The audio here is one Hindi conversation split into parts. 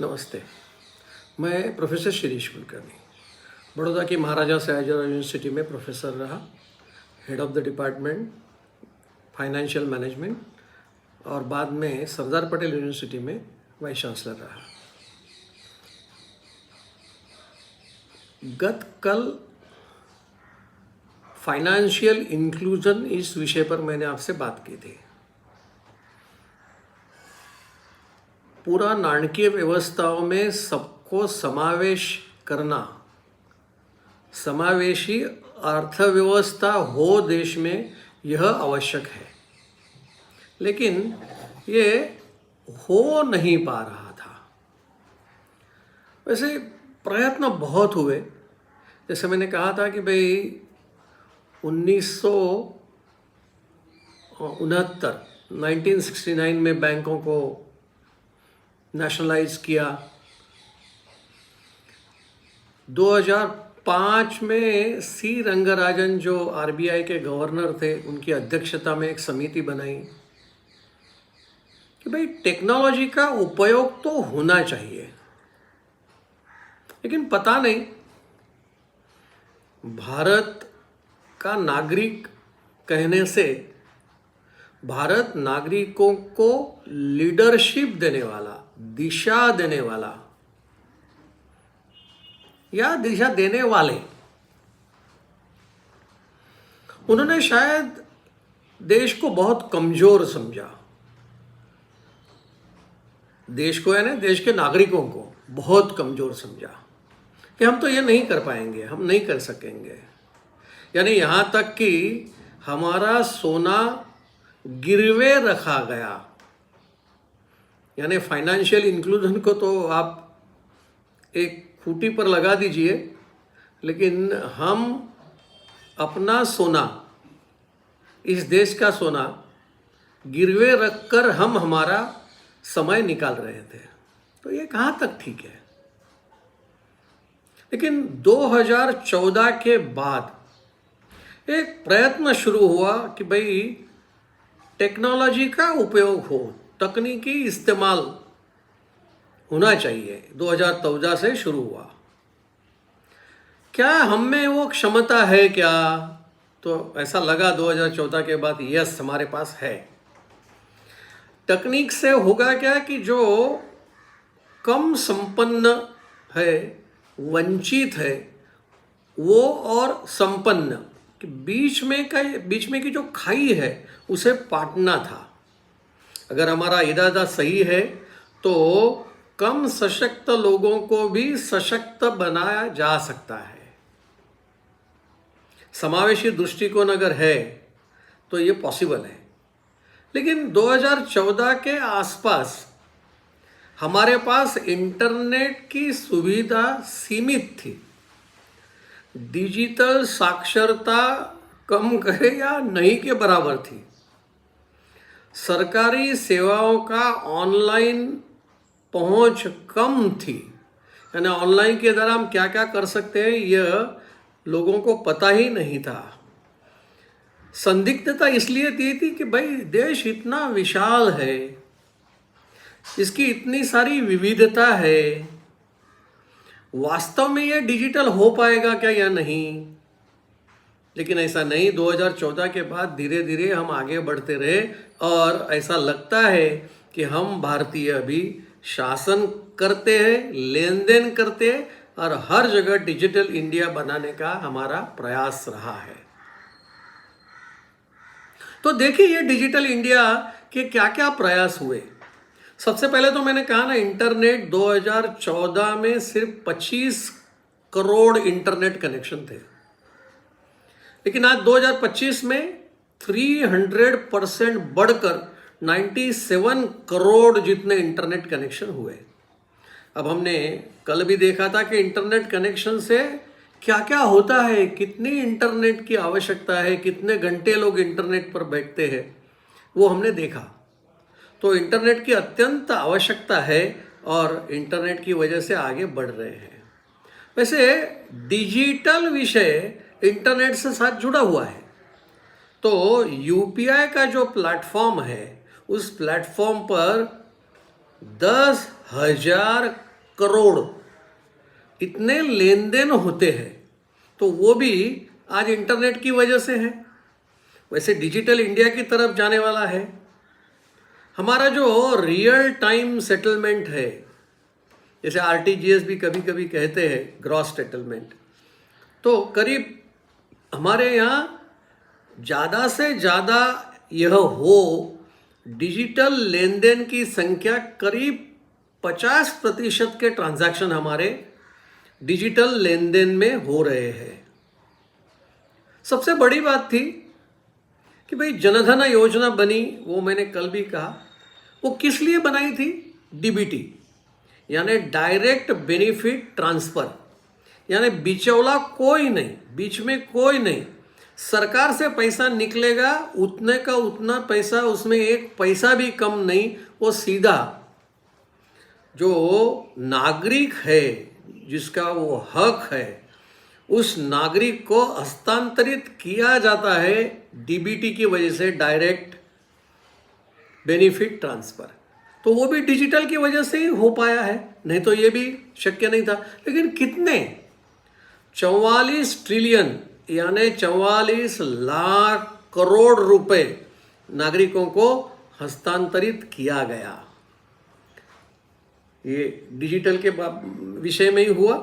नमस्ते। मैं प्रोफेसर शिरीष कुलकर्णी, बड़ौदा की महाराजा सयाजीराव यूनिवर्सिटी में प्रोफेसर रहा, head of the department financial management और बाद में सरदार पटेल यूनिवर्सिटी में वाइस चांसलर रहा। गत कल फाइनेंशियल इंक्लूजन इस विषय पर मैंने आपसे बात की थी। पूरा नाणकीय व्यवस्थाओं में सबको समावेश करना, समावेशी अर्थव्यवस्था हो देश में, यह आवश्यक है, लेकिन ये हो नहीं पा रहा था। वैसे प्रयत्न बहुत हुए। जैसे मैंने कहा था कि भाई 1969 में बैंकों को नेशनलाइज किया। 2005 में सी रंगराजन जो आरबीआई के गवर्नर थे, उनकी अध्यक्षता में एक समिति बनाई कि भाई टेक्नोलॉजी का उपयोग तो होना चाहिए, लेकिन पता नहीं भारत का नागरिक कहने से भारत नागरिकों को लीडरशिप देने वाला, दिशा देने वाला या दिशा देने वाले, उन्होंने शायद देश को बहुत कमजोर समझा। देश को यानी देश के नागरिकों को बहुत कमजोर समझा कि हम तो ये नहीं कर पाएंगे, हम नहीं कर सकेंगे। यानी यहाँ तक कि हमारा सोना गिरवे रखा गया। यानी फाइनेंशियल इंक्लूजन को तो आप एक खूंटी पर लगा दीजिए, लेकिन हम अपना सोना, इस देश का सोना गिरवे रखकर हम हमारा समय निकाल रहे थे। तो ये कहाँ तक ठीक है? लेकिन 2014 के बाद एक प्रयत्न शुरू हुआ कि भाई टेक्नोलॉजी का उपयोग हो, तकनीकी इस्तेमाल होना चाहिए। 2014 से शुरू हुआ। क्या हम में वो क्षमता है क्या? तो ऐसा लगा 2014 के बाद, यस हमारे पास है। तकनीक से होगा क्या कि जो कम संपन्न है, वंचित है, वो और संपन्न के बीच में की जो खाई है, उसे पाटना था। अगर हमारा इरादा सही है तो कम सशक्त लोगों को भी सशक्त बनाया जा सकता है। समावेशी दृष्टिकोण अगर है तो ये पॉसिबल है। लेकिन 2014 के आसपास हमारे पास इंटरनेट की सुविधा सीमित थी। डिजिटल साक्षरता कम कहे या नहीं के बराबर थी। सरकारी सेवाओं का ऑनलाइन पहुंच कम थी। यानी ऑनलाइन के द्वारा हम क्या क्या कर सकते हैं, यह लोगों को पता ही नहीं था। संदिग्धता इसलिए थी कि भाई देश इतना विशाल है, इसकी इतनी सारी विविधता है, वास्तव में यह डिजिटल हो पाएगा क्या या नहीं। लेकिन ऐसा नहीं। 2014 के बाद धीरे धीरे हम आगे बढ़ते रहे और ऐसा लगता है कि हम भारतीय अभी शासन करते हैं, लेन देन करते हैं और हर जगह डिजिटल इंडिया बनाने का हमारा प्रयास रहा है। तो देखिए ये डिजिटल इंडिया के क्या क्या प्रयास हुए। सबसे पहले तो मैंने कहा ना, इंटरनेट 2014 में सिर्फ 25 करोड़ इंटरनेट कनेक्शन थे, लेकिन आज 2025 में 300% बढ़कर 97 करोड़ जितने इंटरनेट कनेक्शन हुए। अब हमने कल भी देखा था कि इंटरनेट कनेक्शन से क्या क्या होता है, कितनी इंटरनेट की आवश्यकता है, कितने घंटे लोग इंटरनेट पर बैठते हैं, वो हमने देखा। तो इंटरनेट की अत्यंत आवश्यकता है और इंटरनेट की वजह से आगे बढ़ रहे हैं। वैसे डिजिटल विषय इंटरनेट से साथ जुड़ा हुआ है। तो यूपीआई का जो प्लेटफॉर्म है, उस प्लेटफॉर्म पर 10 1000 करोड़ इतने लेन देन होते हैं, तो वो भी आज इंटरनेट की वजह से है। वैसे डिजिटल इंडिया की तरफ जाने वाला है। हमारा जो रियल टाइम सेटलमेंट है, जैसे आरटीजीएस भी कभी कभी कहते हैं, ग्रॉस सेटलमेंट, तो करीब हमारे यहाँ ज़्यादा से ज़्यादा यह हो, डिजिटल लेन देन की संख्या करीब 50% के ट्रांजैक्शन हमारे डिजिटल लेन देन में हो रहे हैं। सबसे बड़ी बात थी कि भाई जनधन योजना बनी, वो मैंने कल भी कहा, वो किस लिए बनाई थी? डीबीटी यानी डायरेक्ट बेनिफिट ट्रांसफर, यानी बिचौला कोई नहीं, बीच में कोई नहीं, सरकार से पैसा निकलेगा उतने का उतना पैसा, उसमें एक पैसा भी कम नहीं, वो सीधा जो नागरिक है जिसका वो हक है उस नागरिक को हस्तांतरित किया जाता है डीबीटी की वजह से, डायरेक्ट बेनिफिट ट्रांसफर। तो वो भी डिजिटल की वजह से ही हो पाया है, नहीं तो ये भी शक्य नहीं था। लेकिन कितने 44 ट्रिलियन यानी 44 लाख करोड़ रुपए नागरिकों को हस्तांतरित किया गया। ये डिजिटल के विषय में ही हुआ।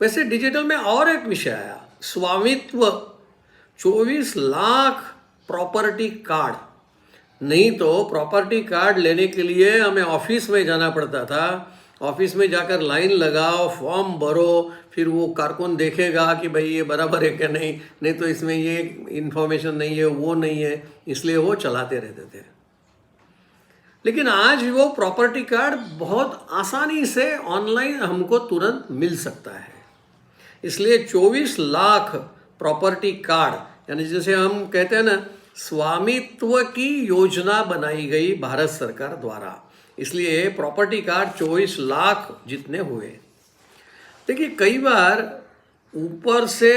वैसे डिजिटल में और एक विषय आया, स्वामित्व। 24 लाख प्रॉपर्टी कार्ड। नहीं तो प्रॉपर्टी कार्ड लेने के लिए हमें ऑफिस में जाना पड़ता था, ऑफिस में जाकर लाइन लगाओ, फॉर्म भरो, फिर वो कारकुन देखेगा कि भाई ये बराबर है क्या नहीं, नहीं तो इसमें ये इन्फॉर्मेशन नहीं है, वो नहीं है, इसलिए वो चलाते रहते थे। लेकिन आज वो प्रॉपर्टी कार्ड बहुत आसानी से ऑनलाइन हमको तुरंत मिल सकता है। इसलिए 24 लाख प्रॉपर्टी कार्ड, यानी जैसे हम कहते हैं ना, स्वामित्व की योजना बनाई गई भारत सरकार द्वारा, इसलिए प्रॉपर्टी कार्ड 24 लाख जितने हुए। देखिए कई बार ऊपर से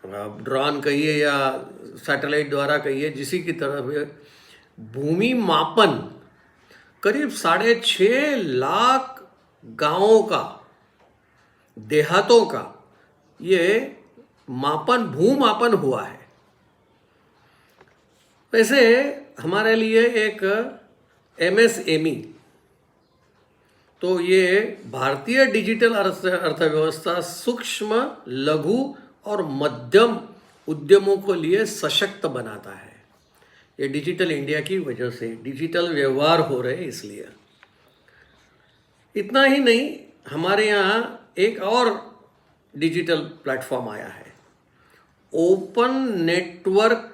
ड्रोन कहिए या सैटेलाइट द्वारा कहिए, जिसी की तरफ भूमि मापन करीब 6.5 लाख गांवों का, देहातों का ये मापन, भूमापन हुआ है। वैसे हमारे लिए एक एमएसएमई, तो ये भारतीय डिजिटल अर्थव्यवस्था सूक्ष्म, लघु और मध्यम उद्यमों को लिए सशक्त बनाता है। ये डिजिटल इंडिया की वजह से डिजिटल व्यवहार हो रहे हैं। इसलिए इतना ही नहीं, हमारे यहाँ एक और डिजिटल प्लेटफॉर्म आया है, ओपन नेटवर्क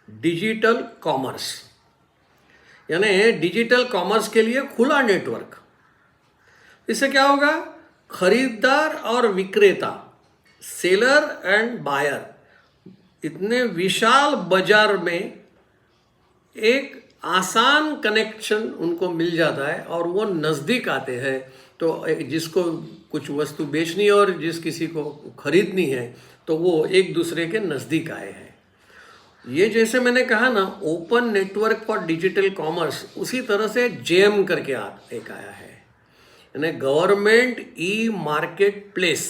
डिजिटल कॉमर्स, यानी डिजिटल कॉमर्स के लिए खुला नेटवर्क। इससे क्या होगा? खरीदार और विक्रेता, सेलर एंड बायर, इतने विशाल बाजार में एक आसान कनेक्शन उनको मिल जाता है और वो नज़दीक आते हैं। तो जिसको कुछ वस्तु बेचनी है और जिस किसी को खरीदनी है, तो वो एक दूसरे के नज़दीक आए हैं। ये जैसे मैंने कहा ना, open network for digital commerce, उसी तरह से जेम करके एक आया है, यानी गवर्नमेंट ई मार्केट प्लेस,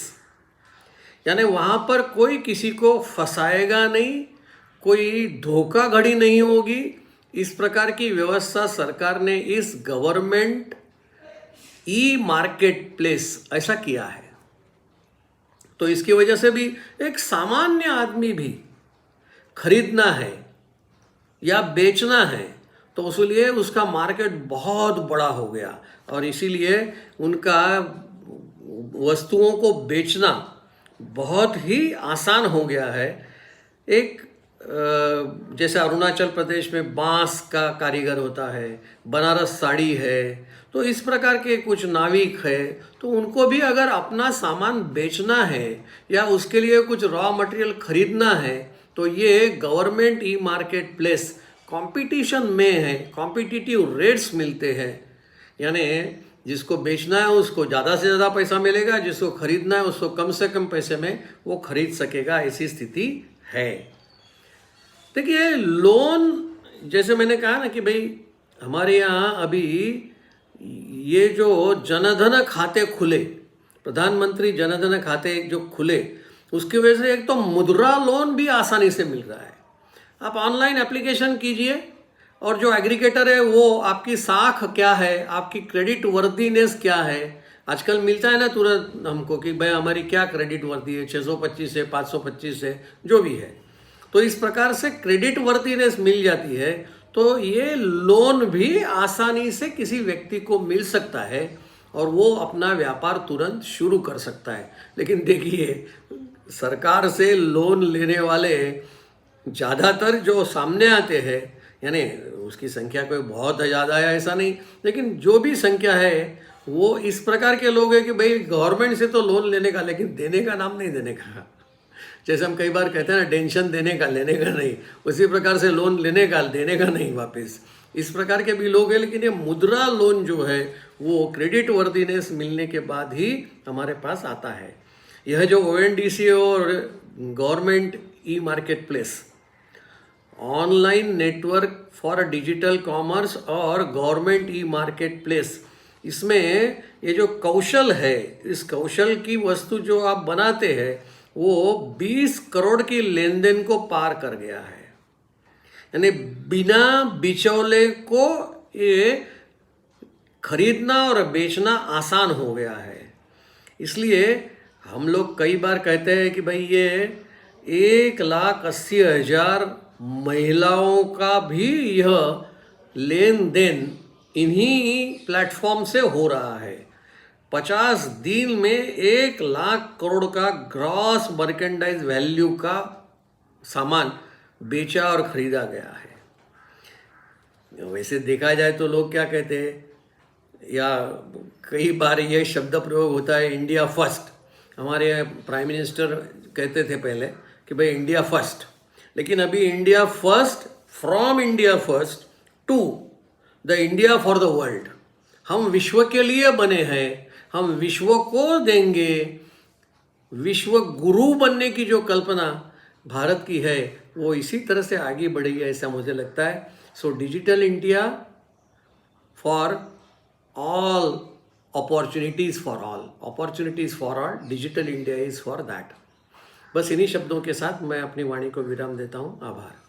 यानी वहाँ पर कोई किसी को फंसाएगा नहीं, कोई धोखाधड़ी नहीं होगी। इस प्रकार की व्यवस्था सरकार ने इस गवर्नमेंट ई मार्केट प्लेस ऐसा किया है। तो इसकी वजह से भी एक सामान्य आदमी भी खरीदना है या बेचना है तो उसके लिए उसका मार्केट बहुत बड़ा हो गया, और इसीलिए उनका वस्तुओं को बेचना बहुत ही आसान हो गया है। एक जैसे अरुणाचल प्रदेश में बांस का कारीगर होता है, बनारस साड़ी है, तो इस प्रकार के कुछ नाविक है, तो उनको भी अगर अपना सामान बेचना है या उसके लिए कुछ रॉ मटेरियल खरीदना है, तो ये government e market place competition में है, कॉम्पिटिटिव रेट्स मिलते हैं, यानी जिसको बेचना है उसको ज़्यादा से ज़्यादा पैसा मिलेगा, जिसको खरीदना है उसको कम से कम पैसे में वो खरीद सकेगा, ऐसी स्थिति है। देखिए लोन, जैसे मैंने कहा ना कि भाई हमारे यहाँ अभी ये जो जनधन खाते खुले, प्रधानमंत्री जनधन खाते जो खुले, उसकी वजह से एक तो मुद्रा लोन भी आसानी से मिल रहा है। आप ऑनलाइन एप्लीकेशन कीजिए और जो एग्रीगेटर है वो आपकी साख क्या है, आपकी क्रेडिट वर्दीनेस क्या है, आजकल मिलता है ना तुरंत हमको कि भाई हमारी क्या क्रेडिट वर्दी है, 625 है, 525 है, जो भी है। तो इस प्रकार से क्रेडिट वर्दीनेस मिल जाती है, तो ये लोन भी आसानी से किसी व्यक्ति को मिल सकता है और वो अपना व्यापार तुरंत शुरू कर सकता है। लेकिन देखिए, सरकार से लोन लेने वाले ज़्यादातर जो सामने आते हैं, यानी उसकी संख्या कोई बहुत ज़्यादा है ऐसा नहीं, लेकिन जो भी संख्या है वो इस प्रकार के लोग हैं कि भाई गवर्नमेंट से तो लोन लेने का, लेकिन देने का नाम नहीं देने का। जैसे हम कई बार कहते हैं ना, टेंशन देने का लेने का नहीं, उसी प्रकार से लोन लेने का देने का नहीं वापस, इस प्रकार के भी लोग हैं। लेकिन ये मुद्रा लोन जो है वो क्रेडिट वर्दीनेस मिलने के बाद ही हमारे पास आता है। यह जो ONDC और government e market place, online network for digital commerce और गवर्नमेंट ई मार्केट प्लेस, इसमें ये जो कौशल है, इस कौशल की वस्तु जो आप बनाते हैं वो 20 करोड़ की लेन देन को पार कर गया है। यानी बिना बिचौले को ये खरीदना और बेचना आसान हो गया है। इसलिए हम लोग कई बार कहते हैं कि भाई ये 1,80,000 महिलाओं का भी यह लेन देन इन्हीं प्लेटफॉर्म से हो रहा है। 50 दिन में 1,00,000 करोड़ का ग्रॉस मर्केंडाइज वैल्यू का सामान बेचा और खरीदा गया है। वैसे देखा जाए तो लोग क्या कहते हैं, या कई बार ये शब्द प्रयोग होता है इंडिया फर्स्ट। हमारे प्राइम मिनिस्टर कहते थे पहले कि भाई इंडिया फर्स्ट, लेकिन अभी India first, from India first to the India for the world. हम विश्व के लिए बने हैं, हम विश्व को देंगे। विश्व गुरु बनने की जो कल्पना भारत की है वो इसी तरह से आगे बढ़ी है, ऐसा मुझे लगता है। So digital India for all, opportunities for all, opportunities for all, digital India is for that. बस इन्हीं शब्दों के साथ मैं अपनी वाणी को विराम देता हूँ। आभार।